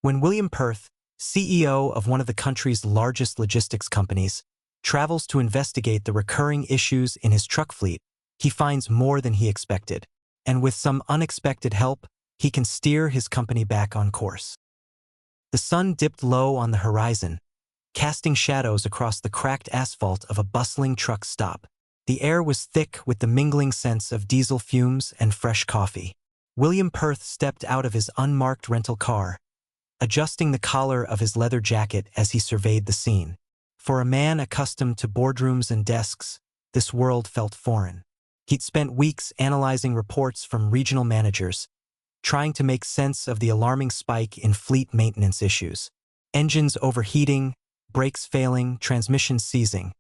When William Perth, CEO of one of the country's largest logistics companies, travels to investigate the recurring issues in his truck fleet, he finds more than he expected. And with some unexpected help, he can steer his company back on course. The sun dipped low on the horizon, casting shadows across the cracked asphalt of a bustling truck stop. The air was thick with the mingling scents of diesel fumes and fresh coffee. William Perth stepped out of his unmarked rental car, adjusting the collar of his leather jacket as he surveyed the scene. For a man accustomed to boardrooms and desks, this world felt foreign. He'd spent weeks analyzing reports from regional managers, trying to make sense of the alarming spike in fleet maintenance issues. Engines overheating, brakes failing, transmissions seizing.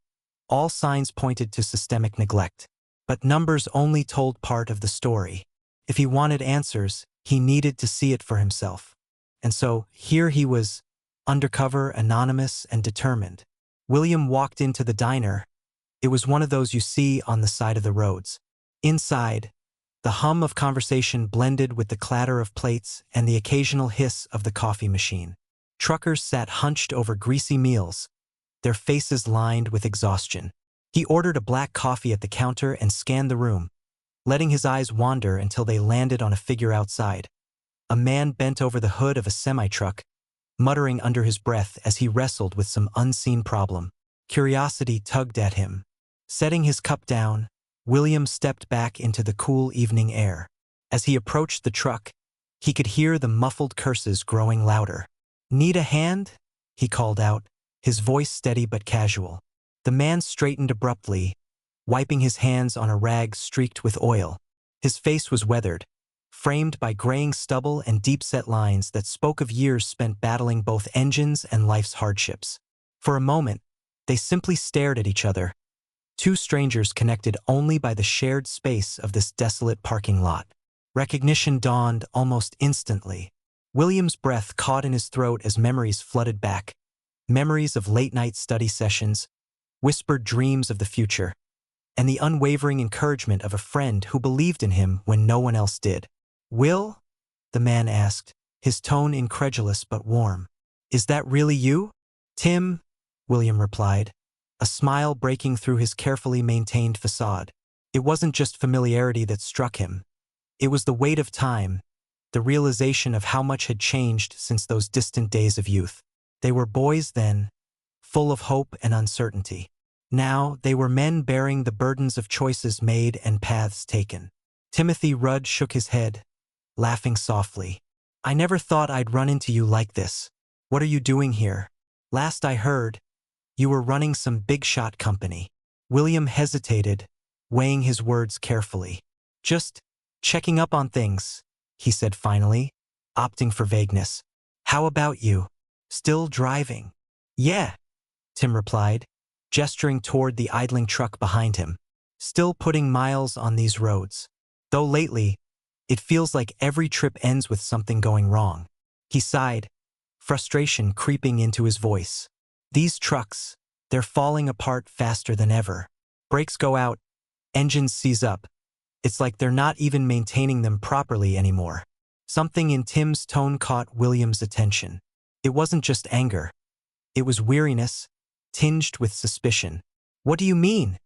All signs pointed to systemic neglect. But numbers only told part of the story. If he wanted answers, he needed to see it for himself. And so, here he was, undercover, anonymous, and determined. William walked into the diner. It was one of those you see on the side of the roads. Inside, the hum of conversation blended with the clatter of plates and the occasional hiss of the coffee machine. Truckers sat hunched over greasy meals, their faces lined with exhaustion. He ordered a black coffee at the counter and scanned the room, letting his eyes wander until they landed on a figure outside. A man bent over the hood of a semi-truck, muttering under his breath as he wrestled with some unseen problem. Curiosity tugged at him. Setting his cup down, William stepped back into the cool evening air. As he approached the truck, he could hear the muffled curses growing louder. "Need a hand?" he called out, his voice steady but casual. The man straightened abruptly, wiping his hands on a rag streaked with oil. His face was weathered, framed by graying stubble and deep-set lines that spoke of years spent battling both engines and life's hardships. For a moment, they simply stared at each other, two strangers connected only by the shared space of this desolate parking lot. Recognition dawned almost instantly. William's breath caught in his throat as memories flooded back. Memories of late-night study sessions, whispered dreams of the future, and the unwavering encouragement of a friend who believed in him when no one else did. "Will?" the man asked, his tone incredulous but warm. "Is that really you?" "Tim," William replied, a smile breaking through his carefully maintained facade. It wasn't just familiarity that struck him. It was the weight of time, the realization of how much had changed since those distant days of youth. They were boys then, full of hope and uncertainty. Now they were men bearing the burdens of choices made and paths taken. Timothy Rudd shook his head, laughing softly. "I never thought I'd run into you like this. What are you doing here? Last I heard, you were running some big-shot company." William hesitated, weighing his words carefully. "Just checking up on things," he said finally, opting for vagueness. "How about you? Still driving?" "Yeah," Tim replied, gesturing toward the idling truck behind him. "Still putting miles on these roads. Though lately, it feels like every trip ends with something going wrong." He sighed, frustration creeping into his voice. "These trucks, they're falling apart faster than ever. Brakes go out, engines seize up. It's like they're not even maintaining them properly anymore." Something in Tim's tone caught William's attention. It wasn't just anger. It was weariness, tinged with suspicion. "What do you mean?"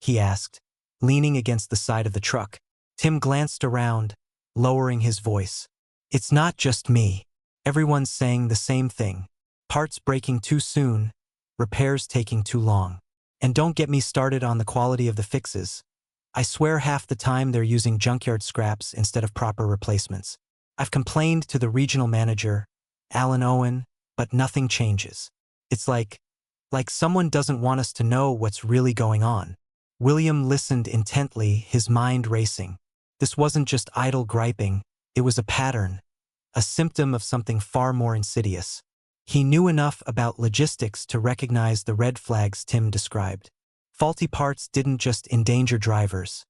he asked, leaning against the side of the truck. Tim glanced around, lowering his voice. "It's not just me. Everyone's saying the same thing. Parts breaking too soon, repairs taking too long. And don't get me started on the quality of the fixes. I swear half the time they're using junkyard scraps instead of proper replacements. I've complained to the regional manager, Alan Owen, but nothing changes. It's like someone doesn't want us to know what's really going on." William listened intently, his mind racing. This wasn't just idle griping, it was a pattern, a symptom of something far more insidious. He knew enough about logistics to recognize the red flags Tim described. Faulty parts didn't just endanger drivers.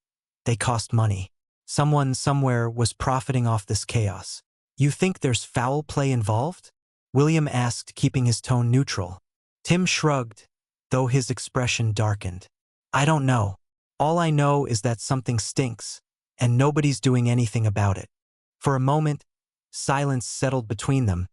They cost money. Someone somewhere was profiting off this chaos. "You think there's foul play involved?" William asked, keeping his tone neutral. Tim shrugged, though his expression darkened. "I don't know. All I know is that something stinks, and nobody's doing anything about it." For a moment, silence settled between them,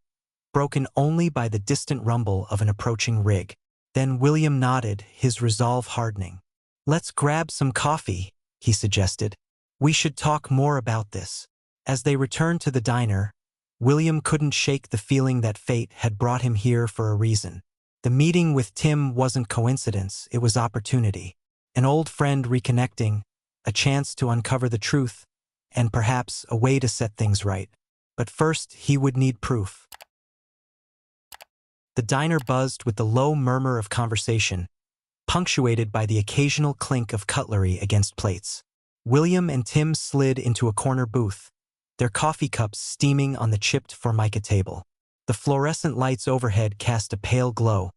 broken only by the distant rumble of an approaching rig. Then William nodded, his resolve hardening. "Let's grab some coffee," he suggested. "We should talk more about this." As they returned to the diner, William couldn't shake the feeling that fate had brought him here for a reason. The meeting with Tim wasn't coincidence, it was opportunity. An old friend reconnecting, a chance to uncover the truth, and perhaps a way to set things right. But first, he would need proof. The diner buzzed with the low murmur of conversation, punctuated by the occasional clink of cutlery against plates. William and Tim slid into a corner booth, their coffee cups steaming on the chipped formica table. The fluorescent lights overhead cast a pale glow,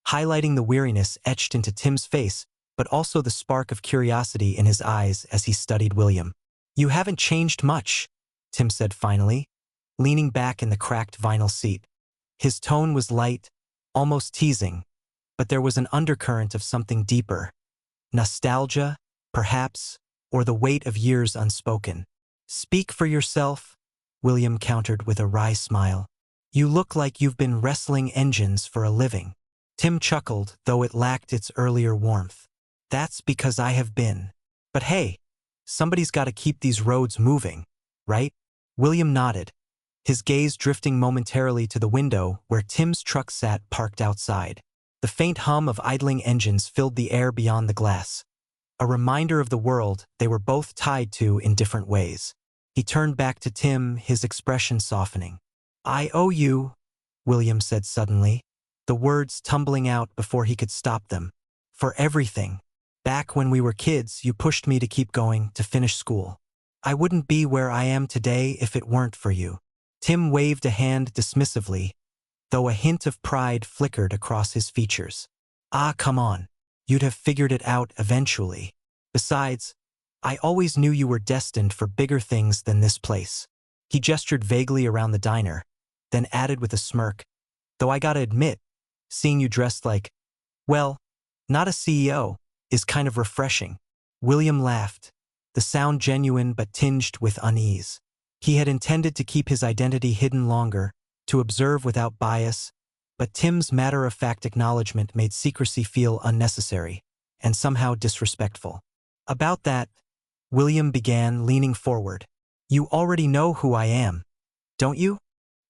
highlighting the weariness etched into Tim's face, but also the spark of curiosity in his eyes as he studied William. "You haven't changed much," Tim said finally, leaning back in the cracked vinyl seat. His tone was light, almost teasing, but there was an undercurrent of something deeper. Nostalgia, perhaps, or the weight of years unspoken. "Speak for yourself," William countered with a wry smile. "You look like you've been wrestling engines for a living." Tim chuckled, though it lacked its earlier warmth. "That's because I have been. But hey, somebody's got to keep these roads moving, right?" William nodded, his gaze drifting momentarily to the window where Tim's truck sat parked outside. The faint hum of idling engines filled the air beyond the glass, a reminder of the world they were both tied to in different ways. He turned back to Tim, his expression softening. "I owe you," William said suddenly, the words tumbling out before he could stop them. "For everything. Back when we were kids, you pushed me to keep going, to finish school. I wouldn't be where I am today if it weren't for you." Tim waved a hand dismissively, though a hint of pride flickered across his features. "Ah, come on. You'd have figured it out eventually. Besides, I always knew you were destined for bigger things than this place." He gestured vaguely around the diner, then added with a smirk, "Though I gotta admit, seeing you dressed like, well, not a CEO, is kind of refreshing." William laughed, the sound genuine but tinged with unease. He had intended to keep his identity hidden longer, to observe without bias, but Tim's matter-of-fact acknowledgement made secrecy feel unnecessary, and somehow disrespectful. "About that," William began, leaning forward. "You already know who I am, don't you?"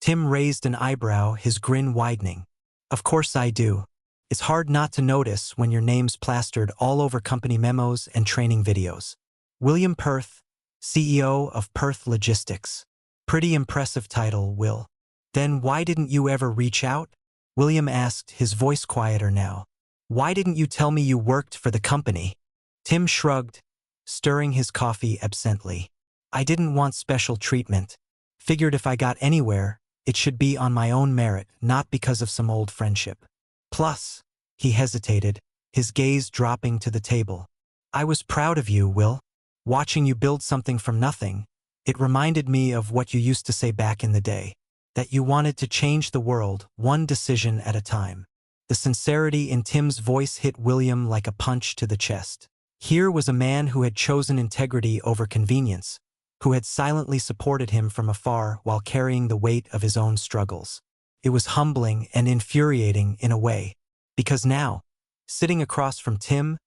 Tim raised an eyebrow, his grin widening. "Of course I do. It's hard not to notice when your name's plastered all over company memos and training videos. William Perth, CEO of Perth Logistics. Pretty impressive title, Will." "Then why didn't you ever reach out?" William asked, his voice quieter now. "Why didn't you tell me you worked for the company?" Tim shrugged, stirring his coffee absently. "I didn't want special treatment. Figured if I got anywhere, it should be on my own merit, not because of some old friendship. Plus," he hesitated, his gaze dropping to the table, "I was proud of you, Will. Watching you build something from nothing, it reminded me of what you used to say back in the day, that you wanted to change the world, one decision at a time." The sincerity in Tim's voice hit William like a punch to the chest. Here was a man who had chosen integrity over convenience, who had silently supported him from afar while carrying the weight of his own struggles. It was humbling and infuriating in a way, because now, sitting across from Tim,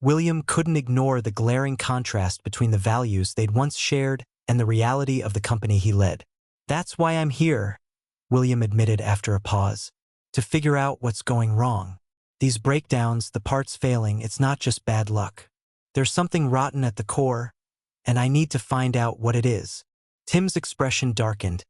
William couldn't ignore the glaring contrast between the values they'd once shared and the reality of the company he led. "That's why I'm here," William admitted after a pause, "to figure out what's going wrong. These breakdowns, the parts failing, it's not just bad luck. There's something rotten at the core, and I need to find out what it is." Tim's expression darkened,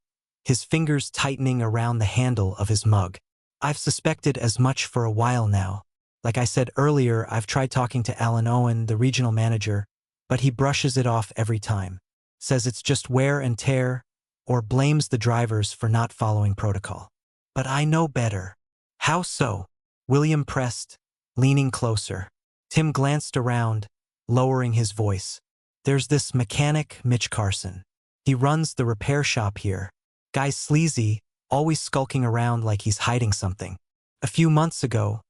his fingers tightening around the handle of his mug. "I've suspected as much for a while now. Like I said earlier, I've tried talking to Alan Owen, the regional manager, but he brushes it off every time. Says it's just wear and tear, or blames the drivers for not following protocol. But I know better." "How so?" William pressed, leaning closer. Tim glanced around, lowering his voice. "There's this mechanic, Mitch Carson. He runs the repair shop here. Guy's sleazy, always skulking around like he's hiding something. A few months ago,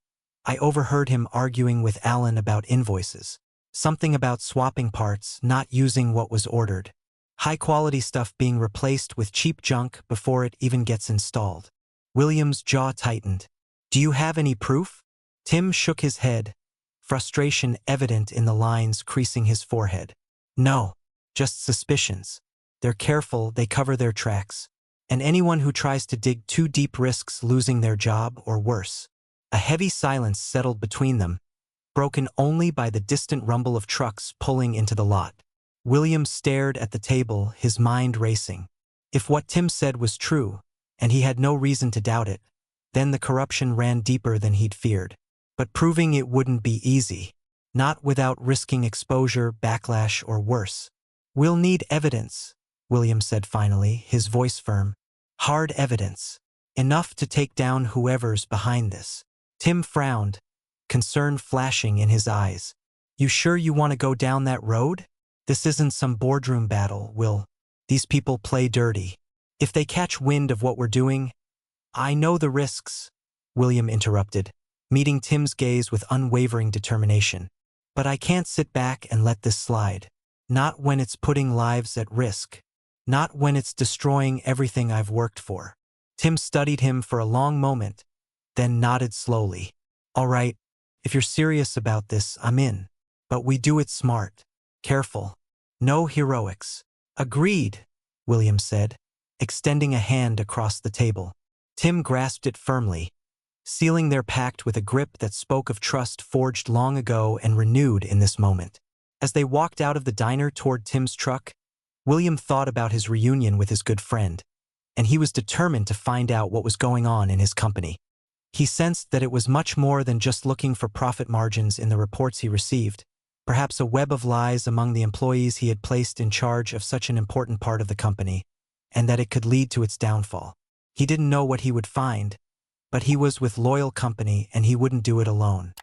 I overheard him arguing with Alan about invoices. Something about swapping parts, not using what was ordered. High-quality stuff being replaced with cheap junk before it even gets installed. William's jaw tightened. Do you have any proof? Tim shook his head, frustration evident in the lines creasing his forehead. No, just suspicions. They're careful, they cover their tracks. And anyone who tries to dig too deep risks losing their job or worse. A heavy silence settled between them, broken only by the distant rumble of trucks pulling into the lot. William stared at the table, his mind racing. If what Tim said was true, and he had no reason to doubt it, then the corruption ran deeper than he'd feared. But proving it wouldn't be easy, not without risking exposure, backlash, or worse. We'll need evidence, William said finally, his voice firm. Hard evidence. Enough to take down whoever's behind this. Tim frowned, concern flashing in his eyes. You sure you want to go down that road? This isn't some boardroom battle, Will. These people play dirty. If they catch wind of what we're doing, I know the risks, William interrupted, meeting Tim's gaze with unwavering determination. But I can't sit back and let this slide. Not when it's putting lives at risk. Not when it's destroying everything I've worked for. Tim studied him for a long moment, then nodded slowly. All right, if you're serious about this, I'm in. But we do it smart. Careful. No heroics. Agreed, William said, extending a hand across the table. Tim grasped it firmly, sealing their pact with a grip that spoke of trust forged long ago and renewed in this moment. As they walked out of the diner toward Tim's truck, William thought about his reunion with his good friend, and he was determined to find out what was going on in his company. He sensed that it was much more than just looking for profit margins in the reports he received, perhaps a web of lies among the employees he had placed in charge of such an important part of the company, and that it could lead to its downfall. He didn't know what he would find, but he was with loyal company and he wouldn't do it alone.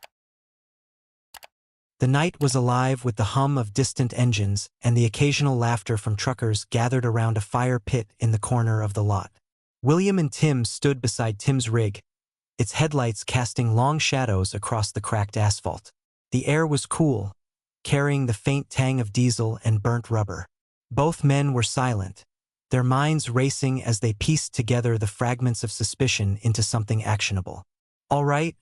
The night was alive with the hum of distant engines and the occasional laughter from truckers gathered around a fire pit in the corner of the lot. William and Tim stood beside Tim's rig, its headlights casting long shadows across the cracked asphalt. The air was cool, carrying the faint tang of diesel and burnt rubber. Both men were silent, their minds racing as they pieced together the fragments of suspicion into something actionable. All right,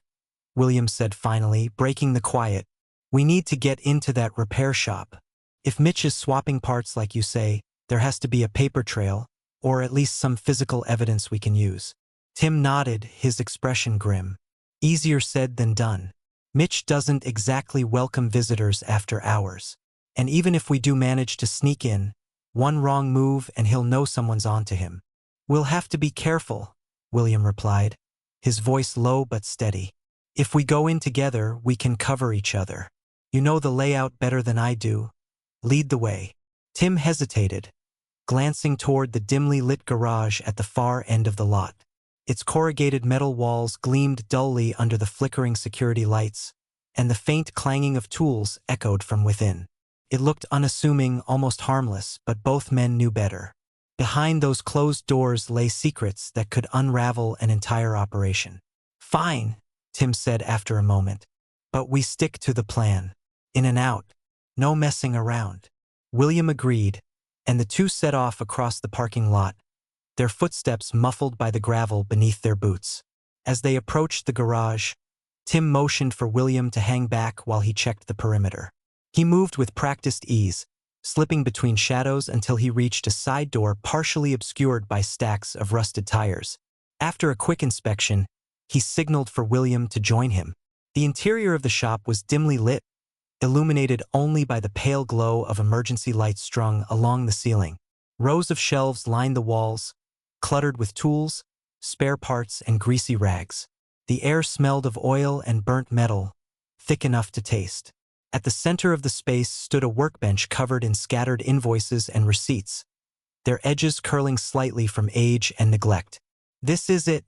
William said finally, breaking the quiet. We need to get into that repair shop. If Mitch is swapping parts like you say, there has to be a paper trail, or at least some physical evidence we can use. Tim nodded, his expression grim. Easier said than done. Mitch doesn't exactly welcome visitors after hours. And even if we do manage to sneak in, one wrong move and he'll know someone's onto him. We'll have to be careful, William replied, his voice low but steady. If we go in together, we can cover each other. You know the layout better than I do. Lead the way. Tim hesitated, glancing toward the dimly lit garage at the far end of the lot. Its corrugated metal walls gleamed dully under the flickering security lights, and the faint clanging of tools echoed from within. It looked unassuming, almost harmless, but both men knew better. Behind those closed doors lay secrets that could unravel an entire operation. Fine, Tim said after a moment. But we stick to the plan. In and out. No messing around. William agreed, and the two set off across the parking lot, their footsteps muffled by the gravel beneath their boots. As they approached the garage, Tim motioned for William to hang back while he checked the perimeter. He moved with practiced ease, slipping between shadows until he reached a side door partially obscured by stacks of rusted tires. After a quick inspection, he signaled for William to join him. The interior of the shop was dimly lit, illuminated only by the pale glow of emergency lights strung along the ceiling. Rows of shelves lined the walls, cluttered with tools, spare parts, and greasy rags. The air smelled of oil and burnt metal, thick enough to taste. At the center of the space stood a workbench covered in scattered invoices and receipts, their edges curling slightly from age and neglect. This is it,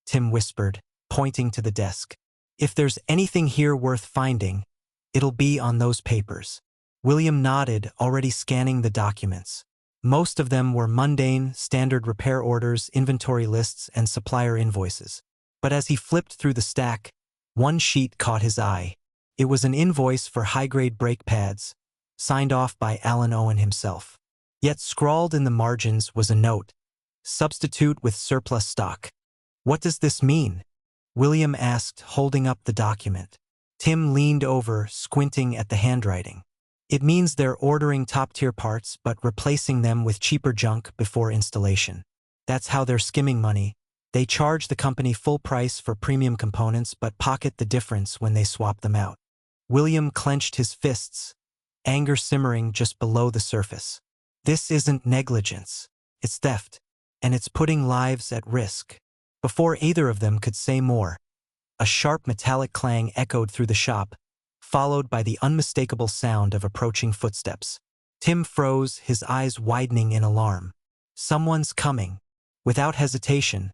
Tim whispered, pointing to the desk. If there's anything here worth finding, it'll be on those papers. William nodded, already scanning the documents. Most of them were mundane, standard repair orders, inventory lists, and supplier invoices. But as he flipped through the stack, one sheet caught his eye. It was an invoice for high-grade brake pads, signed off by Alan Owen himself. Yet scrawled in the margins was a note, substitute with surplus stock. "What does this mean?" William asked, holding up the document. Tim leaned over, squinting at the handwriting. "It means they're ordering top-tier parts but replacing them with cheaper junk before installation. That's how they're skimming money. They charge the company full price for premium components but pocket the difference when they swap them out." William clenched his fists, anger simmering just below the surface. "This isn't negligence. It's theft, and it's putting lives at risk." Before either of them could say more, a sharp metallic clang echoed through the shop, followed by the unmistakable sound of approaching footsteps. Tim froze, his eyes widening in alarm. "Someone's coming." Without hesitation,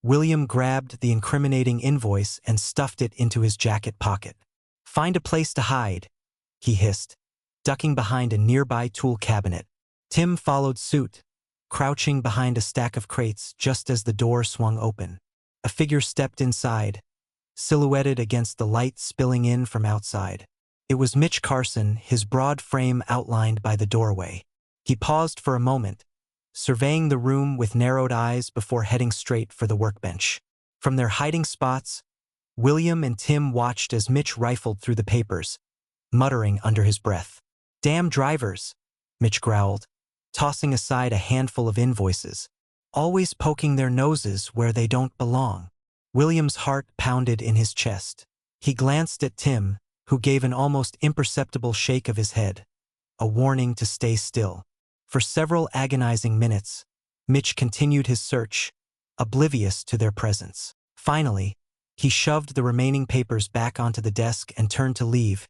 William grabbed the incriminating invoice and stuffed it into his jacket pocket. "Find a place to hide," he hissed, ducking behind a nearby tool cabinet. Tim followed suit, crouching behind a stack of crates just as the door swung open. A figure stepped inside, silhouetted against the light spilling in from outside. It was Mitch Carson, his broad frame outlined by the doorway. He paused for a moment, surveying the room with narrowed eyes before heading straight for the workbench. From their hiding spots, William and Tim watched as Mitch rifled through the papers, muttering under his breath. "Damn drivers," Mitch growled, tossing aside a handful of invoices, "always poking their noses where they don't belong." William's heart pounded in his chest. He glanced at Tim, who gave an almost imperceptible shake of his head, a warning to stay still. For several agonizing minutes, Mitch continued his search, oblivious to their presence. Finally, he shoved the remaining papers back onto the desk and turned to leave,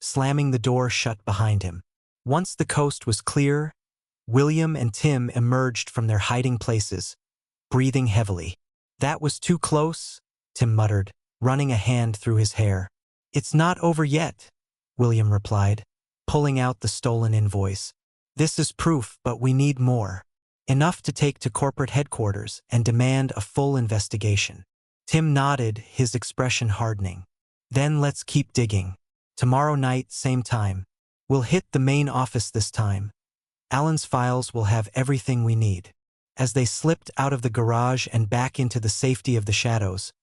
slamming the door shut behind him. Once the coast was clear, William and Tim emerged from their hiding places, breathing heavily. "That was too close," Tim muttered, running a hand through his hair. "It's not over yet," William replied, pulling out the stolen invoice. "This is proof, but we need more. Enough to take to corporate headquarters and demand a full investigation." Tim nodded, his expression hardening. "Then let's keep digging. Tomorrow night, same time. We'll hit the main office this time. Alan's files will have everything we need." As they slipped out of the garage and back into the safety of the shadows,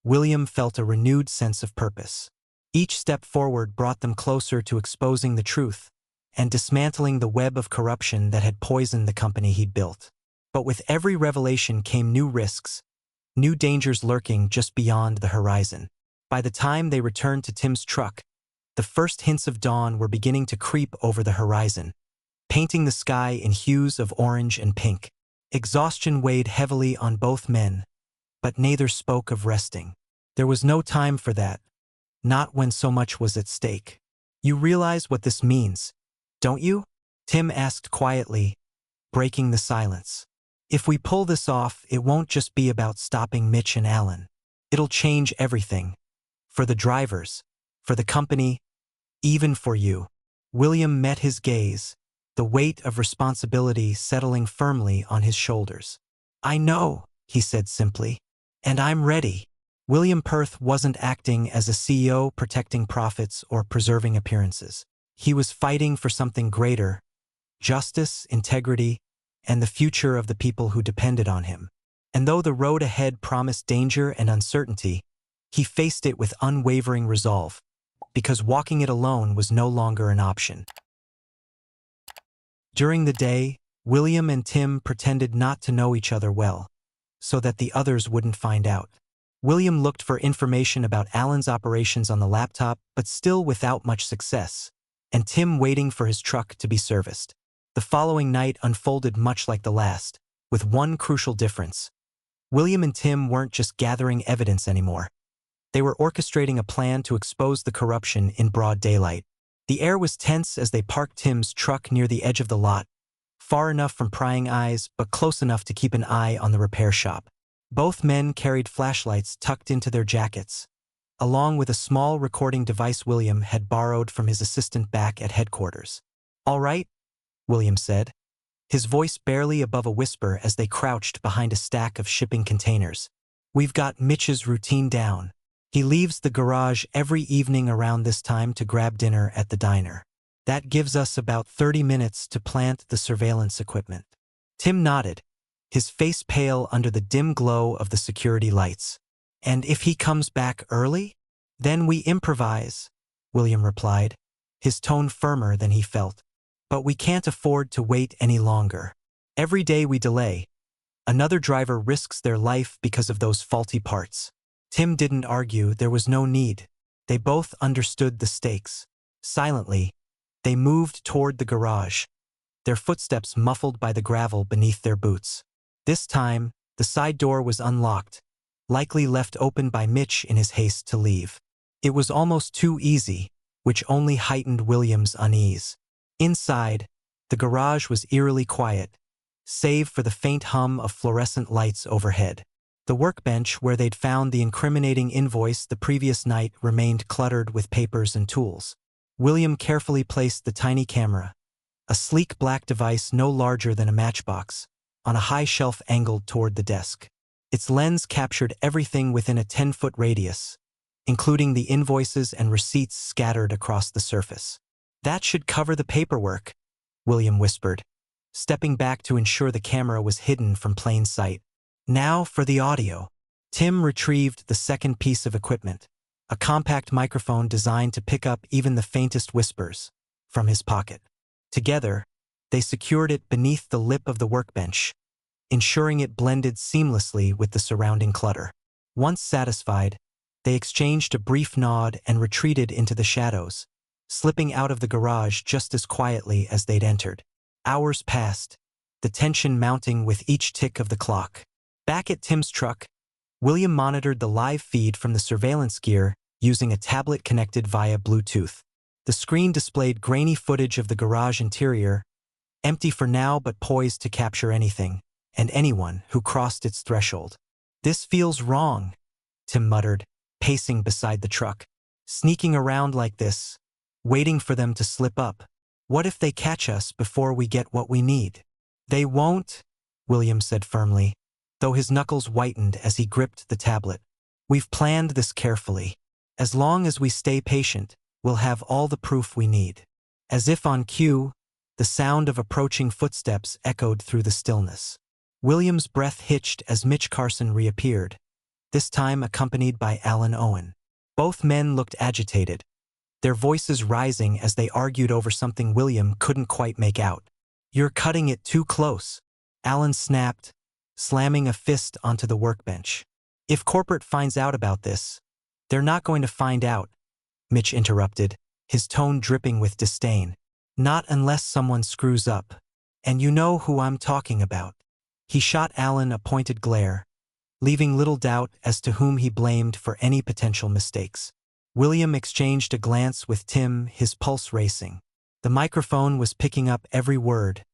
William felt a renewed sense of purpose. Each step forward brought them closer to exposing the truth and dismantling the web of corruption that had poisoned the company he'd built. But with every revelation came new risks, new dangers lurking just beyond the horizon. By the time they returned to Tim's truck, the first hints of dawn were beginning to creep over the horizon, painting the sky in hues of orange and pink. Exhaustion weighed heavily on both men, but neither spoke of resting. There was no time for that, not when so much was at stake. "You realize what this means, don't you?" Tim asked quietly, breaking the silence. "If we pull this off, it won't just be about stopping Mitch and Alan. It'll change everything. For the drivers, for the company, even for you." William met his gaze, the weight of responsibility settling firmly on his shoulders. "I know," he said simply, "and I'm ready." William Perth wasn't acting as a CEO protecting profits or preserving appearances. He was fighting for something greater: justice, integrity, and the future of the people who depended on him. And though the road ahead promised danger and uncertainty, he faced it with unwavering resolve, because walking it alone was no longer an option. During the day, William and Tim pretended not to know each other well, so that the others wouldn't find out. William looked for information about Alan's operations on the laptop, but still without much success, and Tim waiting for his truck to be serviced. The following night unfolded much like the last, with one crucial difference. William and Tim weren't just gathering evidence anymore. They were orchestrating a plan to expose the corruption in broad daylight. The air was tense as they parked Tim's truck near the edge of the lot, far enough from prying eyes but close enough to keep an eye on the repair shop. Both men carried flashlights tucked into their jackets, along with a small recording device William had borrowed from his assistant back at headquarters. "All right," William said, his voice barely above a whisper as they crouched behind a stack of shipping containers. "We've got Mitch's routine down. He leaves the garage every evening around this time to grab dinner at the diner. That gives us about 30 minutes to plant the surveillance equipment." Tim nodded, his face pale under the dim glow of the security lights. "And if he comes back early? Then we improvise," William replied, his tone firmer than he felt. "But we can't afford to wait any longer. Every day we delay, another driver risks their life because of those faulty parts." Tim didn't argue, there was no need. They both understood the stakes. Silently, they moved toward the garage, their footsteps muffled by the gravel beneath their boots. This time, the side door was unlocked, likely left open by Mitch in his haste to leave. It was almost too easy, which only heightened William's unease. Inside, the garage was eerily quiet, save for the faint hum of fluorescent lights overhead. The workbench where they'd found the incriminating invoice the previous night remained cluttered with papers and tools. William carefully placed the tiny camera, a sleek black device no larger than a matchbox, on a high shelf angled toward the desk. Its lens captured everything within a 10-foot radius, including the invoices and receipts scattered across the surface. "That should cover the paperwork," William whispered, stepping back to ensure the camera was hidden from plain sight. "Now for the audio." Tim retrieved the second piece of equipment, a compact microphone designed to pick up even the faintest whispers, from his pocket. Together, they secured it beneath the lip of the workbench, ensuring it blended seamlessly with the surrounding clutter. Once satisfied, they exchanged a brief nod and retreated into the shadows, slipping out of the garage just as quietly as they'd entered. Hours passed, the tension mounting with each tick of the clock. Back at Tim's truck, William monitored the live feed from the surveillance gear using a tablet connected via Bluetooth. The screen displayed grainy footage of the garage interior, empty for now but poised to capture anything and anyone who crossed its threshold. "This feels wrong," Tim muttered, pacing beside the truck. "Sneaking around like this, waiting for them to slip up. What if they catch us before we get what we need?" "They won't," William said firmly, though his knuckles whitened as he gripped the tablet. "We've planned this carefully. As long as we stay patient, we'll have all the proof we need." As if on cue, the sound of approaching footsteps echoed through the stillness. William's breath hitched as Mitch Carson reappeared, this time accompanied by Alan Owen. Both men looked agitated, their voices rising as they argued over something William couldn't quite make out. "You're cutting it too close," Alan snapped, slamming a fist onto the workbench. "If corporate finds out about this—" "They're not going to find out," Mitch interrupted, his tone dripping with disdain. "Not unless someone screws up. And you know who I'm talking about." He shot Alan a pointed glare, leaving little doubt as to whom he blamed for any potential mistakes. William exchanged a glance with Tim, his pulse racing. The microphone was picking up every word,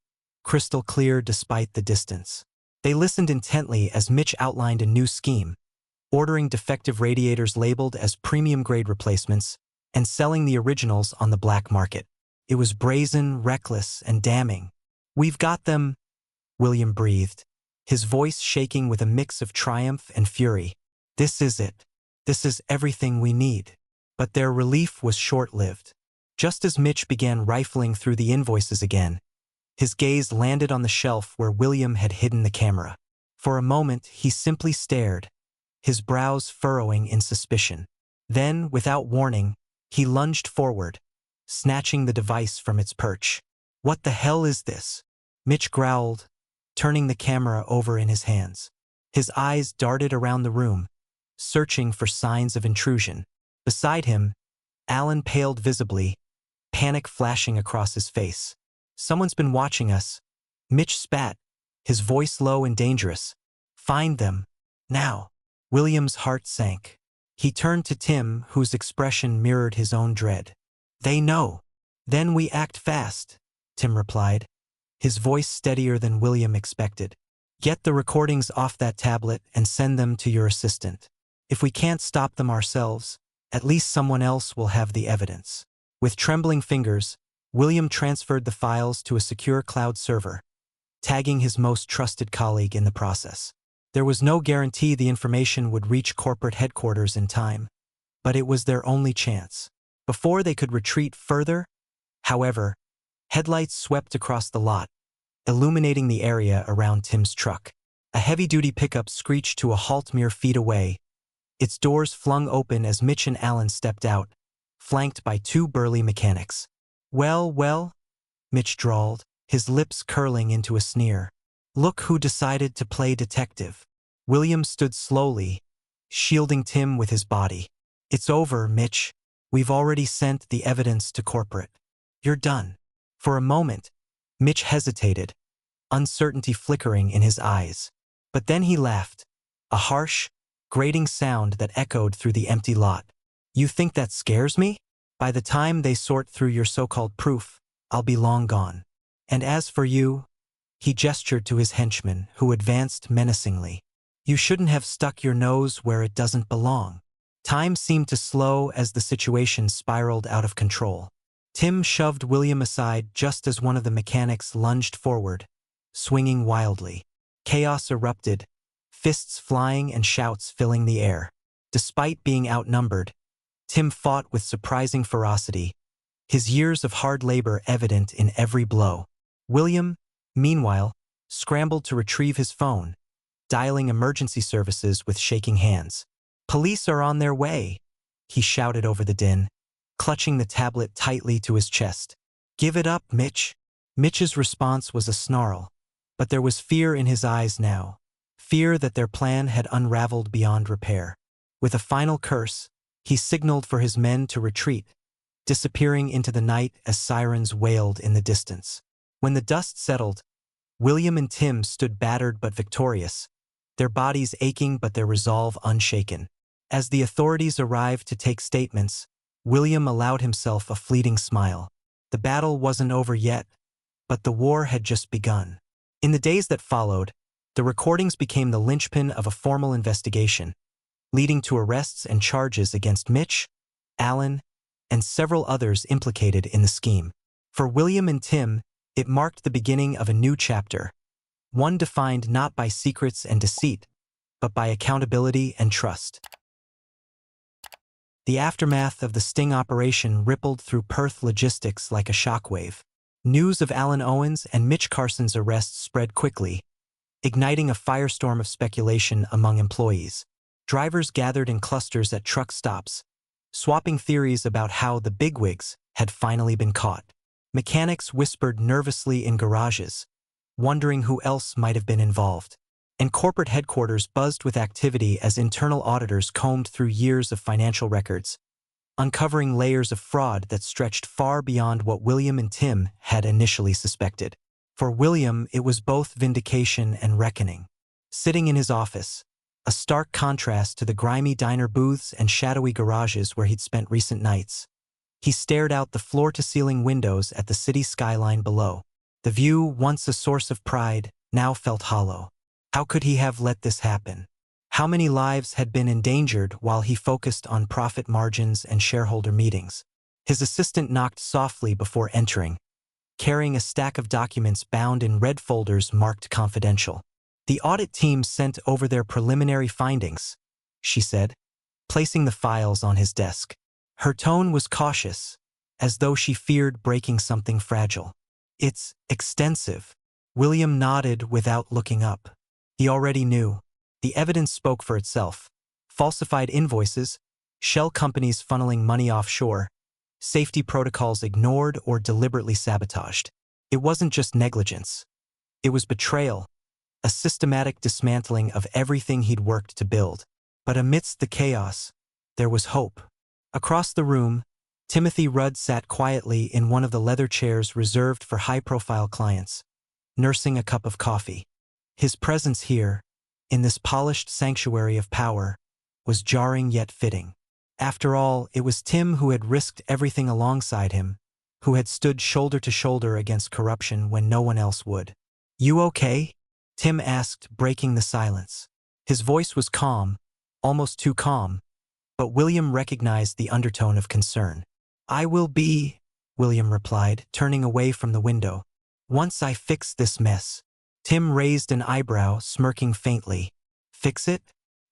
crystal clear despite the distance. They listened intently as Mitch outlined a new scheme, ordering defective radiators labeled as premium-grade replacements and selling the originals on the black market. It was brazen, reckless, and damning. "We've got them," William breathed, his voice shaking with a mix of triumph and fury. "This is it. This is everything we need." But their relief was short-lived. Just as Mitch began rifling through the invoices again, his gaze landed on the shelf where William had hidden the camera. For a moment, he simply stared, his brows furrowing in suspicion. Then, without warning, he lunged forward, snatching the device from its perch. "What the hell is this?" Mitch growled, turning the camera over in his hands. His eyes darted around the room, searching for signs of intrusion. Beside him, Alan paled visibly, panic flashing across his face. "Someone's been watching us." Mitch spat, his voice low and dangerous. "Find them. Now." William's heart sank. He turned to Tim, whose expression mirrored his own dread. "They know. Then we act fast," Tim replied, his voice steadier than William expected. "Get the recordings off that tablet and send them to your assistant. If we can't stop them ourselves, at least someone else will have the evidence." With trembling fingers, William transferred the files to a secure cloud server, tagging his most trusted colleague in the process. There was no guarantee the information would reach corporate headquarters in time, but it was their only chance. Before they could retreat further, however, headlights swept across the lot, illuminating the area around Tim's truck. A heavy-duty pickup screeched to a halt mere feet away, its doors flung open as Mitch and Alan stepped out, flanked by two burly mechanics. "Well, well," Mitch drawled, his lips curling into a sneer. "Look who decided to play detective." William stood slowly, shielding Tim with his body. "It's over, Mitch. We've already sent the evidence to corporate. You're done." For a moment, Mitch hesitated, uncertainty flickering in his eyes. But then he laughed, a harsh, grating sound that echoed through the empty lot. "You think that scares me? By the time they sort through your so-called proof, I'll be long gone. And as for you," he gestured to his henchman, who advanced menacingly, "you shouldn't have stuck your nose where it doesn't belong." Time seemed to slow as the situation spiraled out of control. Tim shoved William aside just as one of the mechanics lunged forward, swinging wildly. Chaos erupted, fists flying and shouts filling the air. Despite being outnumbered, Tim fought with surprising ferocity, his years of hard labor evident in every blow. William, meanwhile, scrambled to retrieve his phone, dialing emergency services with shaking hands. "Police are on their way," he shouted over the din, clutching the tablet tightly to his chest. "Give it up, Mitch." Mitch's response was a snarl, but there was fear in his eyes now, fear that their plan had unraveled beyond repair. With a final curse, he signaled for his men to retreat, disappearing into the night as sirens wailed in the distance. When the dust settled, William and Tim stood battered but victorious, their bodies aching but their resolve unshaken. As the authorities arrived to take statements, William allowed himself a fleeting smile. The battle wasn't over yet, but the war had just begun. In the days that followed, the recordings became the linchpin of a formal investigation, leading to arrests and charges against Mitch, Alan, and several others implicated in the scheme. For William and Tim, it marked the beginning of a new chapter, one defined not by secrets and deceit, but by accountability and trust. The aftermath of the sting operation rippled through Perth logistics like a shockwave. News of Alan Owens and Mitch Carson's arrests spread quickly, igniting a firestorm of speculation among employees. Drivers gathered in clusters at truck stops, swapping theories about how the bigwigs had finally been caught. Mechanics whispered nervously in garages, wondering who else might have been involved. And corporate headquarters buzzed with activity as internal auditors combed through years of financial records, uncovering layers of fraud that stretched far beyond what William and Tim had initially suspected. For William, it was both vindication and reckoning. Sitting in his office, a stark contrast to the grimy diner booths and shadowy garages where he'd spent recent nights, he stared out the floor-to-ceiling windows at the city skyline below. The view, once a source of pride, now felt hollow. How could he have let this happen? How many lives had been endangered while he focused on profit margins and shareholder meetings? His assistant knocked softly before entering, carrying a stack of documents bound in red folders marked confidential. "The audit team sent over their preliminary findings," she said, placing the files on his desk. Her tone was cautious, as though she feared breaking something fragile. "It's extensive." William nodded without looking up. He already knew. The evidence spoke for itself. Falsified invoices, shell companies funneling money offshore, safety protocols ignored or deliberately sabotaged. It wasn't just negligence. It was betrayal, a systematic dismantling of everything he'd worked to build. But amidst the chaos, there was hope. Across the room, Timothy Rudd sat quietly in one of the leather chairs reserved for high-profile clients, nursing a cup of coffee. His presence here, in this polished sanctuary of power, was jarring yet fitting. After all, it was Tim who had risked everything alongside him, who had stood shoulder to shoulder against corruption when no one else would. "You okay?" Tim asked, breaking the silence. His voice was calm, almost too calm, but William recognized the undertone of concern. "I will be," William replied, turning away from the window, "once I fix this mess." Tim raised an eyebrow, smirking faintly. "Fix it?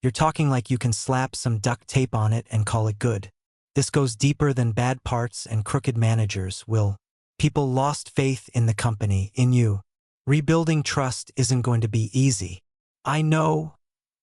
You're talking like you can slap some duct tape on it and call it good. This goes deeper than bad parts and crooked managers, Will. People lost faith in the company, in you. Rebuilding trust isn't going to be easy." I know,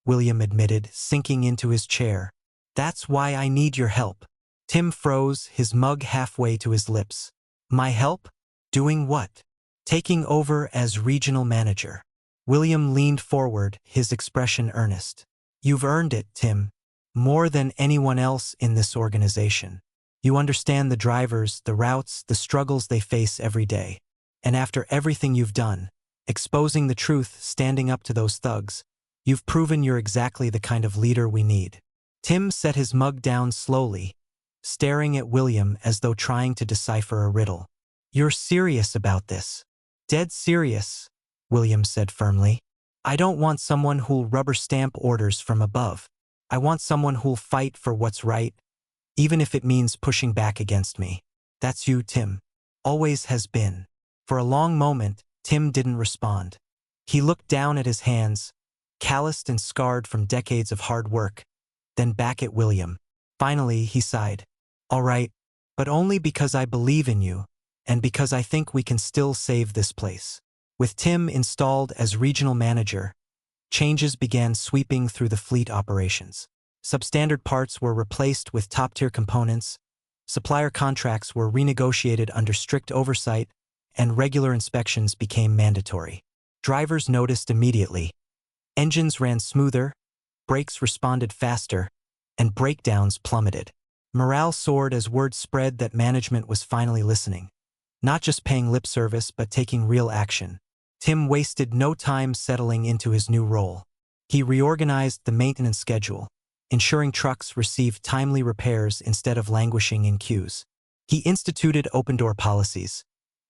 William admitted, sinking into his chair. That's why I need your help. Tim froze, his mug halfway to his lips. My help? Doing what? Taking over as regional manager. William leaned forward, his expression earnest. You've earned it, Tim. More than anyone else in this organization. You understand the drivers, the routes, the struggles they face every day. And after everything you've done, exposing the truth, standing up to those thugs, you've proven you're exactly the kind of leader we need. Tim set his mug down slowly, staring at William as though trying to decipher a riddle. You're serious about this? Dead serious, William said firmly. I don't want someone who'll rubber stamp orders from above. I want someone who'll fight for what's right, even if it means pushing back against me. That's you, Tim. Always has been. For a long moment, Tim didn't respond. He looked down at his hands, calloused and scarred from decades of hard work, then back at William. Finally, he sighed. All right, but only because I believe in you, and because I think we can still save this place. With Tim installed as regional manager, changes began sweeping through the fleet operations. Substandard parts were replaced with top-tier components, supplier contracts were renegotiated under strict oversight, and regular inspections became mandatory. Drivers noticed immediately. Engines ran smoother, brakes responded faster, and breakdowns plummeted. Morale soared as word spread that management was finally listening. Not just paying lip service, but taking real action. Tim wasted no time settling into his new role. He reorganized the maintenance schedule, ensuring trucks received timely repairs instead of languishing in queues. He instituted open-door policies,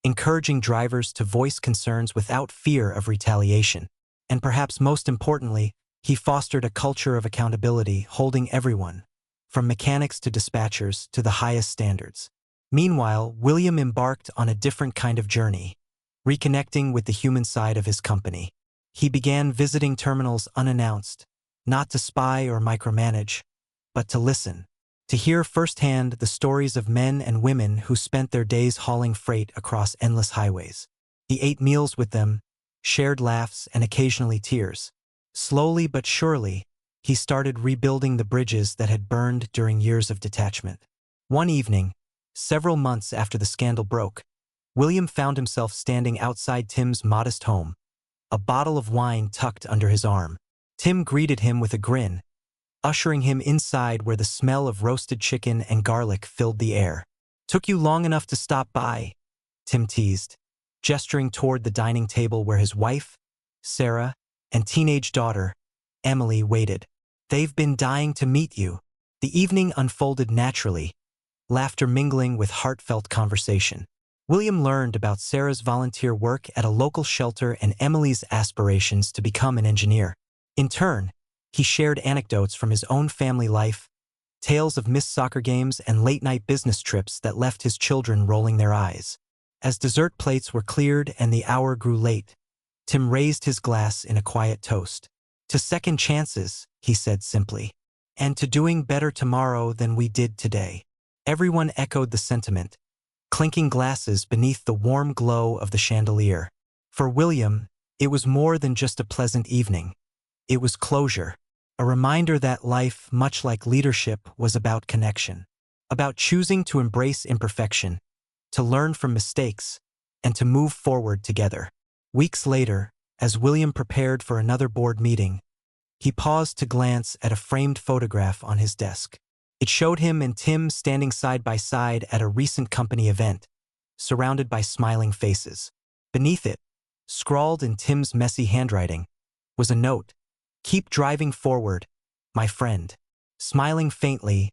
encouraging drivers to voice concerns without fear of retaliation. And perhaps most importantly, he fostered a culture of accountability, holding everyone, from mechanics to dispatchers, to the highest standards. Meanwhile, William embarked on a different kind of journey, reconnecting with the human side of his company. He began visiting terminals unannounced, not to spy or micromanage, but to listen, to hear firsthand the stories of men and women who spent their days hauling freight across endless highways. He ate meals with them, shared laughs and occasionally tears. Slowly but surely, he started rebuilding the bridges that had burned during years of detachment. One evening, several months after the scandal broke, William found himself standing outside Tim's modest home, a bottle of wine tucked under his arm. Tim greeted him with a grin, ushering him inside where the smell of roasted chicken and garlic filled the air. Took you long enough to stop by, Tim teased, gesturing toward the dining table where his wife, Sarah, and teenage daughter, Emily, waited. They've been dying to meet you. The evening unfolded naturally, laughter mingling with heartfelt conversation. William learned about Sarah's volunteer work at a local shelter and Emily's aspirations to become an engineer. In turn, he shared anecdotes from his own family life, tales of missed soccer games and late-night business trips that left his children rolling their eyes. As dessert plates were cleared and the hour grew late, Tim raised his glass in a quiet toast. To second chances, he said simply, and to doing better tomorrow than we did today. Everyone echoed the sentiment, clinking glasses beneath the warm glow of the chandelier. For William, it was more than just a pleasant evening. It was closure, a reminder that life, much like leadership, was about connection, about choosing to embrace imperfection, to learn from mistakes, and to move forward together. Weeks later, as William prepared for another board meeting, he paused to glance at a framed photograph on his desk. It showed him and Tim standing side by side at a recent company event, surrounded by smiling faces. Beneath it, scrawled in Tim's messy handwriting, was a note. Keep driving forward, my friend. Smiling faintly,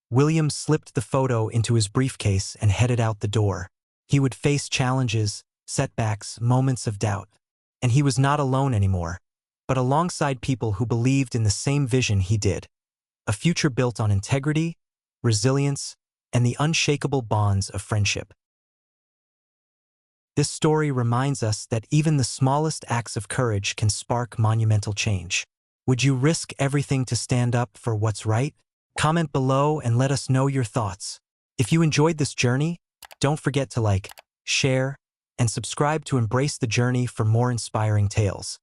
William slipped the photo into his briefcase and headed out the door. He would face challenges, setbacks, moments of doubt. And he was not alone anymore, but alongside people who believed in the same vision he did. A future built on integrity, resilience, and the unshakable bonds of friendship. This story reminds us that even the smallest acts of courage can spark monumental change. Would you risk everything to stand up for what's right? Comment below and let us know your thoughts. If you enjoyed this journey, don't forget to like, share, and subscribe to embrace the journey for more inspiring tales.